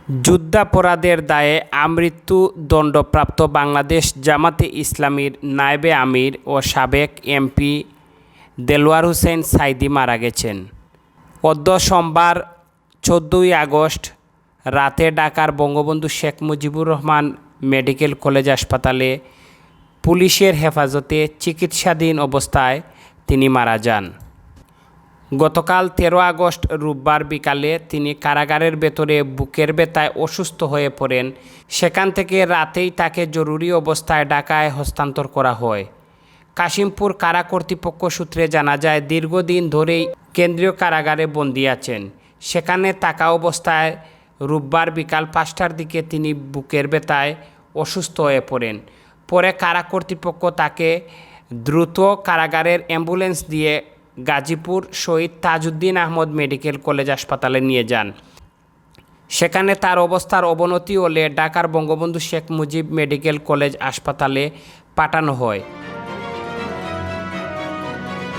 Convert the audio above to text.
যুদ্ধাপরাধের দায়ে আমৃত্যুদণ্ডপ্রাপ্ত বাংলাদেশ জামাতে ইসলামীর নায়েবে আমির ও সাবেক এমপি দেলোয়ার হোসেন সাঈদী মারা গেছেন। অদ্য সোমবার 14 আগস্ট রাতে ঢাকার বঙ্গবন্ধু শেখ মুজিবুর রহমান মেডিকেল কলেজ হাসপাতালে পুলিশের হেফাজতে চিকিৎসাধীন অবস্থায় তিনি মারা যান। গতকাল 13 আগস্ট রোববার বিকালে তিনি কারাগারের ভেতরে বুকের ব্যথায় অসুস্থ হয়ে পড়েন। সেখান থেকে রাতেই তাকে জরুরি অবস্থায় ঢাকায় হস্তান্তর করা হয়। কাশিমপুর কারা কর্তৃপক্ষ সূত্রে জানা যায়, দীর্ঘদিন ধরেই কেন্দ্রীয় কারাগারে বন্দী আছেন। সেখানে থাকা অবস্থায় রোববার বিকাল 5টার দিকে তিনি বুকের ব্যথায় অসুস্থ হয়ে পড়েন। পরে কারা কর্তৃপক্ষ তাকে দ্রুত কারাগারের অ্যাম্বুলেন্স দিয়ে গাজীপুর শহীদ তাজউদ্দিন আহমদ মেডিকেল কলেজ হাসপাতালে নিয়ে যান। সেখানে তার অবস্থার অবনতি হলে ঢাকার বঙ্গবন্ধু শেখ মুজিব মেডিকেল কলেজ হাসপাতালে পাঠানো হয়।